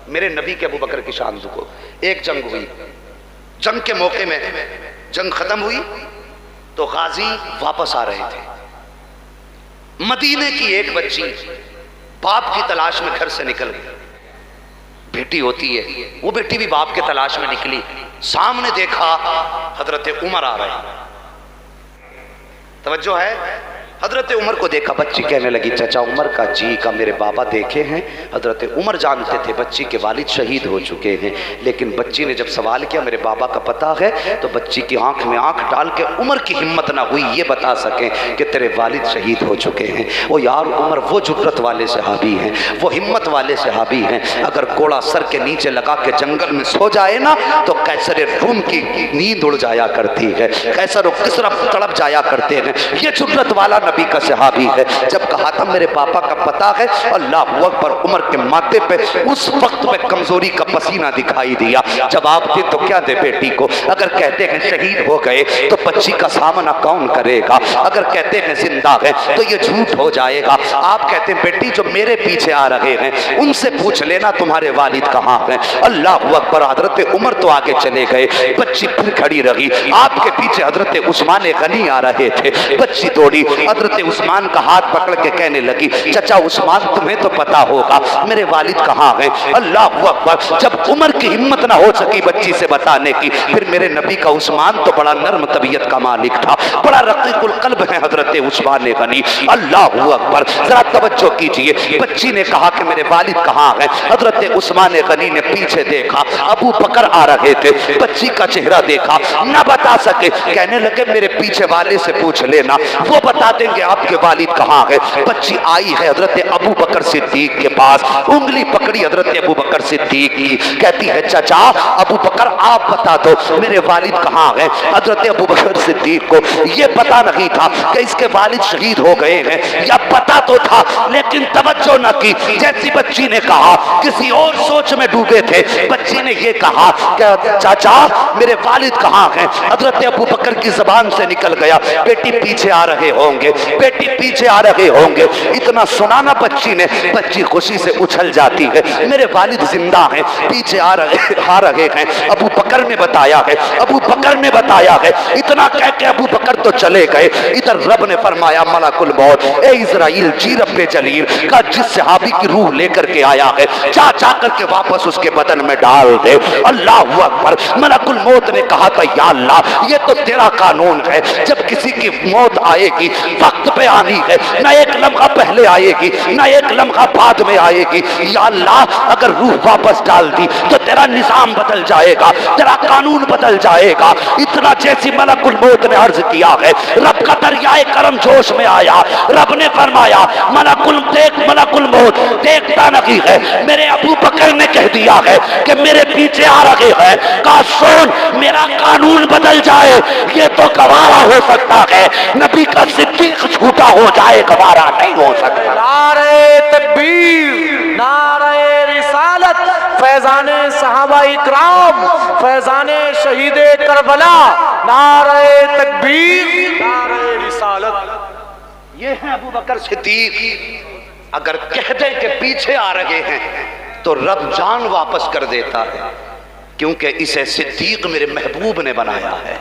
میرے نبی کے ابو بکر کی شان کو. ایک جنگ ہوئی، جنگ کے موقع میں جنگ ختم ہوئی تو غازی واپس آ رہے تھے. مدینے کی ایک بچی باپ کی تلاش میں گھر سے نکل گئی. بیٹی ہوتی ہے، وہ بیٹی بھی باپ کے تلاش میں نکلی. سامنے دیکھا حضرت عمر آ رہے ہیں. توجہ ہے، حضرت عمر کو دیکھا. بچی کہنے لگی چچا عمر کا جی کا میرے بابا دیکھے ہیں. حضرت عمر جانتے تھے بچی کے والد شہید ہو چکے ہیں، لیکن بچی نے جب سوال کیا میرے بابا کا پتہ ہے تو بچی کی آنکھ میں آنکھ ڈال کے عمر کی ہمت نہ ہوئی یہ بتا سکیں کہ تیرے والد شہید ہو چکے ہیں. وہ یار عمر وہ جرت والے صحابی ہیں، وہ ہمت والے صحابی ہیں. اگر گھوڑا سر کے نیچے لگا کے جنگل میں سو جائے نا تو قیصر روم کی نیند اڑ جایا کرتی ہے، قیصر و کسریٰ تڑپ جایا کرتے ہیں. یہ جرت والا نبی کا صحابی ہے. جب کہا تھا میرے پاپا کا پتہ ہے، اللہ اکبر، عمر کے ماتھے پہ اس وقت میں کمزوری کا پسینہ دکھائی دیا. جواب دے تو کیا دے بیٹی کو؟ اگر کہتے ہیں شہید ہو گئے تو بچی کا سامنا کون کرے گا؟ اگر کہتے ہیں زندہ ہے تو یہ جھوٹ ہو جائے گا. آپ کہتے ہیں بیٹی جو میرے پیچھے آ رہے ہیں ان سے پوچھ لینا تمہارے والد کہاں ہیں. اللہ اکبر. حضرت عمر تو آگے چلے گئے، بچی پھر کھڑی رہی. آپ کے پیچھے حضرت عثمان غنی آ رہے تھے. بچی دوڑی، حضرت عثمان کا ہاتھ پکڑ کے کہنے لگی چچا عثمان تمہیں تو پتا ہوگا میرے والد کہاں ہیں. اللہ اکبر. جب عمر کی ہمت نہ ہو سکی بچی سے بتانے کی، پھر میرے نبی کا عثمان تو بڑا نرم طبیعت کا مالک تھا، بڑا رقیق القلب ہے حضرت عثمان غنی. اللہ اکبر. ذرا توجہ کیجئے. بچی نے کہا کہ میرے والد کہاں ہیں. حضرت عثمان غنی نے پیچھے دیکھا، ابو بکر آ رہے تھے. بچی کا چہرہ دیکھا، نہ بتا سکے. کہنے لگے میرے پیچھے والے سے پوچھ لینا، وہ بتا دیں گے آپ کے والد کہاں ہے. بچی آئی ہے حضرت ابو بکر صدیق کے پاس، انگلی پکڑی حضرت ابو بکر صدیق کی. کہتی ہے چچا ابو بکر آپ بتا دو میرے والد کہاں ہیں. حضرت ابو بکر صدیق کو یہ پتا نہیں تھا کہ اس کے والد شہید ہو گئے ہیں، یا پتا تو تھا لیکن توجہ نہ کی. جیسی بچی نے کہا کسی اور سوچ میں ڈوبے تھے. بچی نے یہ کہا کہ چاچا میرے والد کہاں ہیں. حضرت ابو بکر کی زبان سے نکل گیا بیٹی پیچھے آ رہے ہوں گے، بیٹی پیچھے آ رہے ہوں گے. اتنا سنانا بچی نے، بچی خوشی سے اچھل جاتی ہے میرے والد زندہ ہیں، پیچھے آ رہے ہیں. ابو بکر نے بتایا ہے، ابو بکر نے بتایا ہے. اتنا کہہ کے ابو بکر تو چلے گئے. ادھر رب نے فرمایا ملک الموت اے اسرائیل جی رب جلیل کا جس صحابی کی روح لے کر کے آیا ہے جا کر کے واپس اس کے بدن میں ڈال دے. اللہ اکبر. ملک الموت نے کہا تھا یا اللہ یہ تو تیرا قانون ہے، جب کسی کی موت آئے گی وقت پہ آنی ہے، نہ ایک لمحہ پہلے آئے گی نہ ایک لمحہ بعد میں آئے گی. یا اللہ اگر روح واپس ڈال دی تو تیرا نظام بدل جائے گا، تیرا قانون بدل جائے گا. اتنا جیسی ملک الموت نے عرض کیا ہے رب کا دریائے کرم جوش میں آیا. رب نے فرمایا ملک الموت دیکھتا نہیں ہے، میرے ابو بکر نے کہہ دیا ہے کہ میرے پیچھے آ رہے ہیں، کاش سن میرا قانون بدل جائے. یہ تو گوارا ہو سکتا ہے، نبی کا صدیق جھوٹا ہو جائے گوارا نہیں ہو سکتا. نعرہ تکبیر، نعرہ رسالت، فیضان صحابہ اکرام، فیضان شہید کربلا، نعرہ تکبیر، نعرہ رسالت. یہ ہے ابو بکر صدیق. اگر کہہ دیں کہ پیچھے آ رہے ہیں تو رب جان واپس کر دیتا ہے، کیونکہ اسے صدیق میرے محبوب نے بنایا ہے.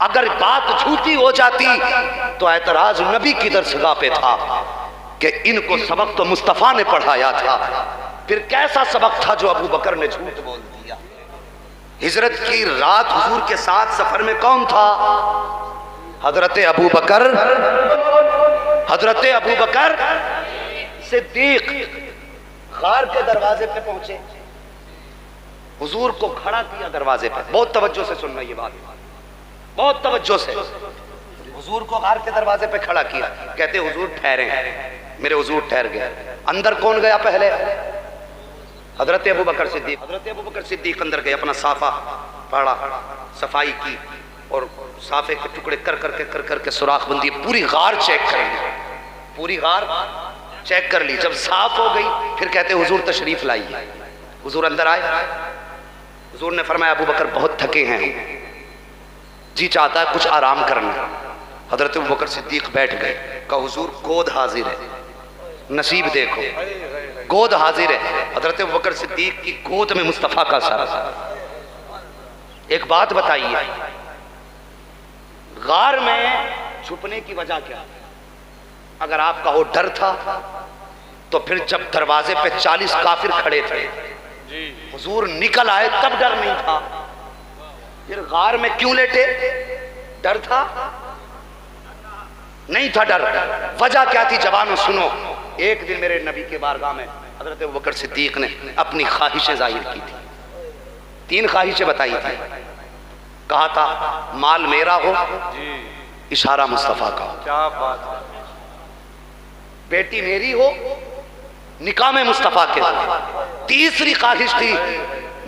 اگر بات جھوٹی ہو جاتی تو اعتراض نبی کی درسگاہ پہ تھا کہ ان کو سبق تو مصطفیٰ نے پڑھایا تھا. پھر کیسا سبق تھا جو ابو بکر نے جھوٹ بول دیا. ہجرت کی رات حضور کے ساتھ سفر میں کون تھا؟ حضرت ابو بکر، حضرت ابو بکر صدیق. غار کے دروازے پہ پہنچے، حضور کو کھڑا کیا دروازے پہ. بہت توجہ سے سننا یہ بات، بہت توجہ سے. حضور کو غار کے دروازے پہ کھڑا کیا. کہتے حضور ٹھہرے. میرے حضور ٹھہر گئے. اندر کون گیا پہلے؟ حضرت ابو بکر صدیق. حضرت ابو بکر صدیق اندر گئے، اپنا صافہ پاڑا، صفائی کی اور صافے کے ٹکڑے کر کے سوراخ بندی. پوری غار چیک کر لی، پوری غار چیک کر لی. جب صاف ہو گئی پھر کہتے حضور تشریف لائیے. حضور اندر آئے. حضور نے فرمایا ابو بکر بہت تھکے ہیں، جی چاہتا ہے کچھ آرام کرنا. حضرت ابو بکر صدیق بیٹھ گئے. کہا حضور گود حاضر ہے، نصیب دیکھو. گود حاضر ہے، حضرت ابوبکر صدیق کی گود میں مصطفیٰ کا سر۔ ایک بات بتائیے، غار میں چھپنے کی وجہ کیا؟ اگر آپ کا وہ ڈر تھا تو پھر جب دروازے پہ 40 کافر کھڑے تھے حضور نکل آئے تب ڈر نہیں تھا، پھر غار میں کیوں لیٹے؟ ڈر تھا؟ نہیں تھا ڈر۔ وجہ کیا تھی جوانوں سنو؟ ایک دن میرے نبی کے بارگاہ میں حضرت ابوبکر صدیق نے اپنی خواہشیں ظاہر کی تھی، 3 خواہشیں بتائی تھی۔ کہا تھا مال میرا ہو، اشارہ مصطفیٰ کا ہو، کیا بات ہے، بیٹی میری ہو، نکاح میں مصطفیٰ کے ہو۔ تیسری خواہش تھی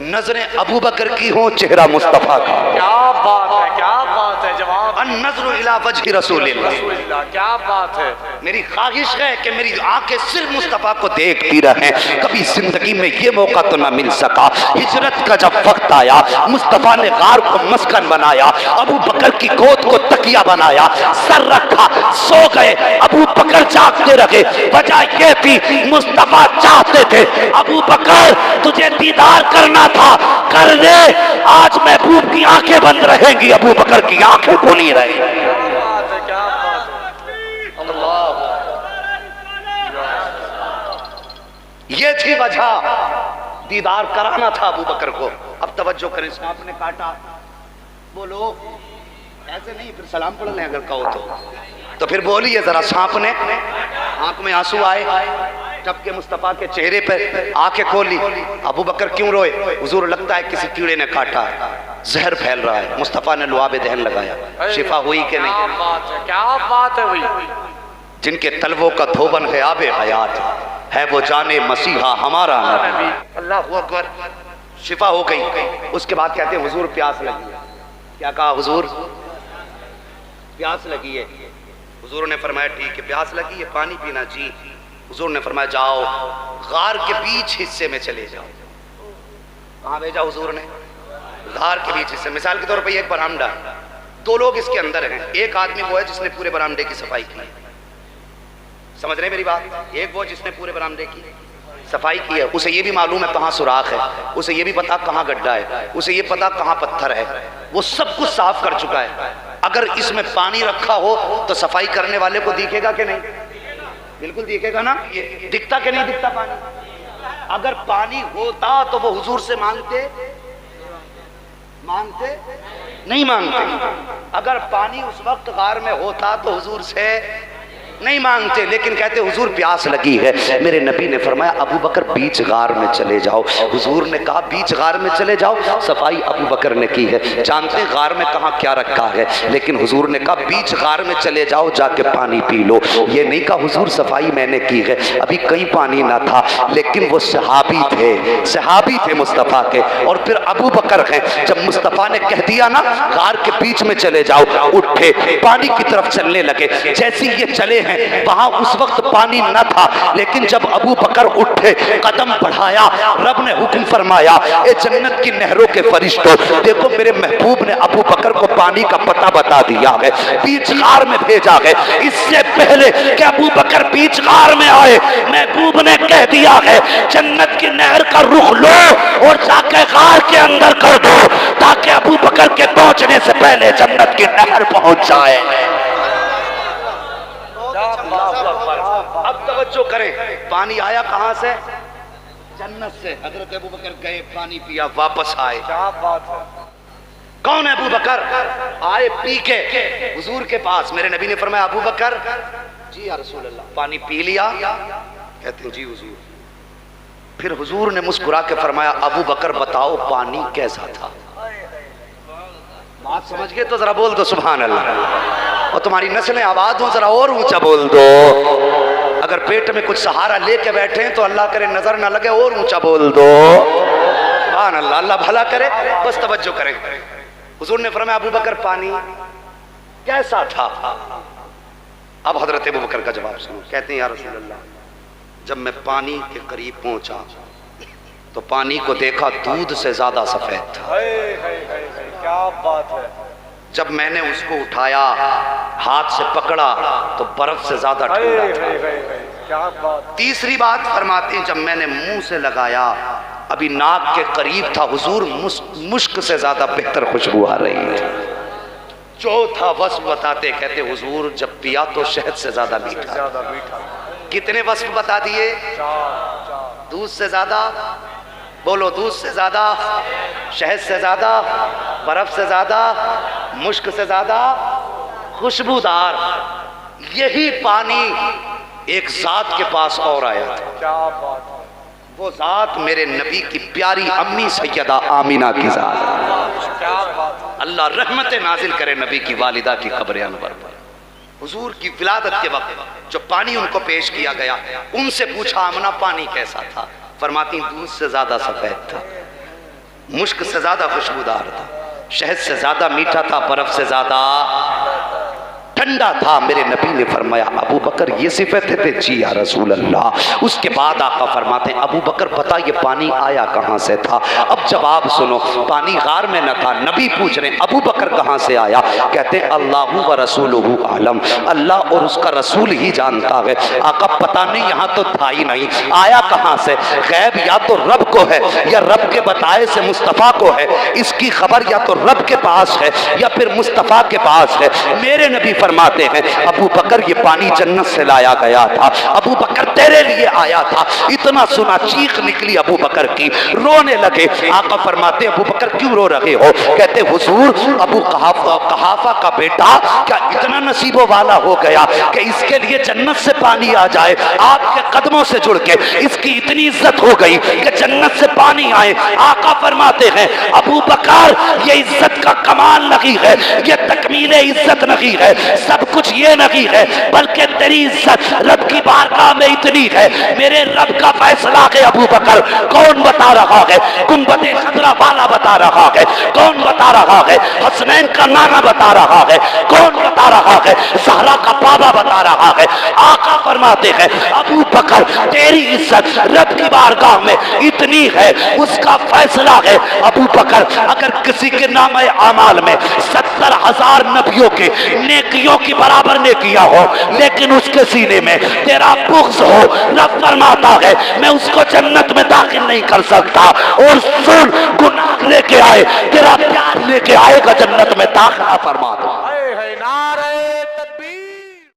نظریں ابوبکر کی ہوں، چہرہ مصطفیٰ کا ہو۔ کیا بات ہے، کیا بات ہے جواب، النظر الی وجہ رسول اللہ، کیا بات ہے۔ میری خواہش ہے کہ میری آنکھیں صرف مصطفیٰ کو دیکھتی رہیں۔ کبھی زندگی میں یہ موقع تو نہ مل سکا۔ ہجرت کا جب وقت آیا مصطفیٰ نے غار کو مسکن بنایا، ابو بکر کی گود کو تکیہ بنایا، سر رکھا، سو گئے، ابو بکر جاگتے رہے۔ وجہ یہ تھی مصطفیٰ چاہتے تھے ابو بکر تجھے دیدار کرنا تھا، کر دے، آج محبوب کی آنکھیں بند رہیں گی، ابو بکر کی آنکھیں کھلی رہیں گی۔ یہ تھی وجہ، دیدار کرانا تھا ابو بکر کو۔ اب توجہ کریں، سانپ نے کاٹا، بولو ایسے نہیں، پھر سلام پڑھ لیں اگر کہو تو پھر بولیے ذرا، سانپ نے آنکھ میں آنسو آئے، ٹپ کے مصطفیٰ کے چہرے پہ آنکھیں کھولی۔ ابو بکر کیوں روئے؟ حضور لگتا ہے کسی کیڑے نے کاٹا ہے، زہر پھیل رہا ہے۔ مصطفیٰ نے لعاب دہن لگایا، شفا ہوئی کہ نہیں؟ کیا بات ہے بھائی، جن کے تلووں کا دھوبن ہے آب حیات ہے، وہ جانے مسیحا ہمارا نبی۔ اللہ اکبر، شفا ہو گئی۔ اس کے بعد کہتے ہیں حضور پیاس لگی ہے۔ کیا کہا حضور؟ پیاس لگی ہے۔ حضور نے فرمایا ٹھیک ہے، پیاس لگی ہے، پانی پینا؟ جی۔ حضور نے فرمایا جاؤ غار کے بیچ حصے میں چلے جاؤ۔ کہاں بھیجا حضور نے؟ غار کے بیچ حصے۔ مثال کے طور پر ایک برآمدہ، 2 لوگ اس کے اندر ہیں، ایک آدمی وہ ہے جس نے پورے برآمدے کی صفائی کی، سمجھ رہے میری بات؟ ایک وہ جس نے پورے برآمدے کی صفائی کی ہے، اسے یہ بھی معلوم ہے کہاں سوراخ ہے، اسے یہ بھی پتا کہاں گڈھا ہے، اسے یہ پتا کہاں پتھر ہے، وہ سب کچھ صاف کر چکا ہے۔ اگر اس میں پانی رکھا ہو تو صفائی کرنے والے کو دکھے گا کہ نہیں؟ بالکل دکھے گا نا۔ یہ دکھتا کہ نہیں دکھتا پانی؟ اگر پانی ہوتا تو وہ حضور سے مانگتے نہیں مانگتے۔ اگر پانی اس وقت غار میں ہوتا تو حضور سے نہیں مانگتے، لیکن کہتے حضور پیاس لگی ہے۔ میرے نبی نے فرمایا ابو بکر بیچ غار میں چلے جاؤ۔ حضور نے کہا بیچ غار میں چلے جاؤ، صفائی ابو بکر نے کی ہے، جانتے غار میں کہاں کیا رکھا ہے، لیکن حضور نے کہا بیچ غار میں چلے جاؤ، جا کے پانی پی لو۔ یہ نہیں کہا حضور صفائی میں نے کی ہے، ابھی کہیں پانی نہ تھا، لیکن وہ صحابی تھے مصطفیٰ کے، اور پھر ابو بکر ہیں۔ جب مصطفیٰ نے کہہ دیا نا غار کے بیچ میں چلے جاؤ، اٹھے پانی کی طرف چلنے لگے۔ جیسے یہ چلے وہاں اس وقت پانی نہ تھا، لیکن جب ابو بکر اٹھے قدم بڑھایا، رب نے حکم فرمایا اے جنت کی نہروں کے فرشتوں، دیکھو میرے محبوب نے ابو بکر کو پانی کا پتہ بتا دیا ہے، بیچ غار میں بھیجا ہے۔ اس سے پہلے کہ ابو بکر بیچ غار میں آئے، محبوب نے کہہ دیا ہے جنت کی نہر کا رخ لو اور جا کے غار کے اندر کر دو، تاکہ ابو بکر کے پہنچنے سے پہلے جنت کی نہر پہنچ جائے۔ اب توجہ کریں، پانی آیا کہاں سے؟ جنت سے۔ حضرت ابو بکر گئے، پانی پیا، واپس آئے۔ کیا بات ہے، کون ہے ابو بکر؟ آئے پی کے حضور کے پاس۔ میرے نبی نے فرمایا ابو بکر؟ جی یا رسول اللہ۔ پانی پی لیا؟ کہتے ہیں جی حضور۔ پھر حضور نے مسکرا کے فرمایا ابو بکر بتاؤ پانی کیسا تھا؟ بات سمجھ گئے تو ذرا بول دو سبحان اللہ، اور تمہاری نسلیں آباد ہوں ذرا اور اونچا بول دو۔ اگر پیٹ میں کچھ سہارا لے کے بیٹھے ہیں تو اللہ کرے نظر نہ لگے، اور اونچا بول دو سبحان اللہ، اللہ بھلا کرے۔ بس توجہ کریں، حضور نے فرمایا ابو بکر پانی کیسا تھا؟ اب حضرت ابو بکر کا جواب سنو۔ کہتے ہیں یا رسول اللہ جب میں پانی کے قریب پہنچا تو پانی کو دیکھا دودھ سے زیادہ سفید تھا۔ کیا بات ہے، جب میں نے اس کو اٹھایا ہاتھ سے پکڑا تو برف سے زیادہ ٹھنڈا تھا۔ کیا بات تیسری بات فرماتے ہیں جب میں نے منہ سے لگایا ابھی ناک کے قریب تھا حضور مشک سے زیادہ بہتر خوشبو آ رہی ہے. چوتھا وصف بتاتے کہتے حضور جب پیا تو شہد سے زیادہ میٹھا. زیادہ میٹھا کتنے وصف بتا دیے؟ چار دودھ سے زیادہ، بولو دودھ سے زیادہ، شہد سے زیادہ، برف سے زیادہ، مشک سے زیادہ خوشبودار. یہی پانی ایک ذات کے پاس اور آیا تھا. کیا بات ہے وہ ذات میرے نبی کی پیاری امی سیدہ آمینہ کی ذات. کیا بات ہے اللہ رحمت نازل کرے نبی کی والدہ کی قبر انور پر. حضور کی ولادت کے وقت جو پانی ان کو پیش کیا گیا ان سے پوچھا آمنہ پانی کیسا تھا؟ فرماتی دودھ سے زیادہ سفید تھا، مشک سے زیادہ خوشبودار تھا، شہد سے زیادہ میٹھا تھا، برف سے زیادہ ٹھنڈا تھا. میرے نبی نے فرمایا ابو بکر یہ صفتیں تھے؟ جی یا رسول اللہ. اس کے بعد آقا فرماتے ہیں ابو بکر بتا یہ پانی آیا کہاں سے تھا؟ اب جواب سنو. پانی غار میں نہ تھا. نبی پوچھ رہے ہیں ابو بکر کہاں سے آیا؟ کہتے ہیں اللہ و رسولہ عالم، اللہ اور اس کا رسول ہی جانتا ہے. آقا پتہ نہیں یہاں تو تھا ہی نہیں، آیا کہاں سے؟ غیب یا تو رب کو ہے یا رب کے بتائے سے مصطفیٰ کو ہے. اس کی خبر یا تو رب کے پاس ہے یا پھر مصطفیٰ کے پاس ہے. میرے نبی فرماتے ہیں ابو بکر یہ پانی جنت سے لایا گیا تھا، ابو بکر تیرے لیے آیا تھا. اتنا سنا چیخ نکلی ابو بکر کی، رونے لگے. آقا فرماتے ابو بکر کیوں رو رہے ہو؟ کہتے حضور ابو قحافہ کا بیٹا کیا اتنا نصیبوں والا ہو گیا کہ اس کے لیے جنت سے پانی آ جائے؟ آپ کے قدموں سے جڑ کے اس کی اتنی عزت ہو گئی کہ جنت سے پانی آئے. آقا فرماتے ہیں ابو بکر یہ عزت کا کمال نہیں ہے، یہ تکمیل عزت نہیں ہے، سب کچھ یہ نہیں ہے، بلکہ تیری عزت رب کی بارگاہ میں اتنی ہے. میرے رب کا فیصلہ ہے ابو بکر. کون بتا رہا ہے؟ گنبد خضرا والا بتا رہا ہے. کون بتا رہا ہے؟ حسنین کا نانا بتا رہا ہے. کون بتا رہا ہے؟ زہرا کا بابا بتا رہا ہے. آقا فرماتے ہیں ابو بکر تیری عزت رب کی بارگاہ میں اتنی ہے، اس کا فیصلہ ہے. ابو بکر اگر کسی کے نام اعمال میں 70,000 نبیوں کے نیکیوں کی برابر نیکیاں ہو لیکن اس کے سینے میں تیرا بغض ہو، رب فرماتا ہے میں اس کو جنت میں داخل نہیں کر سکتا. اور سن گناہ لے کے آئے تیرا پیار لے کے آئے گا جنت میں داخلہ فرما دو.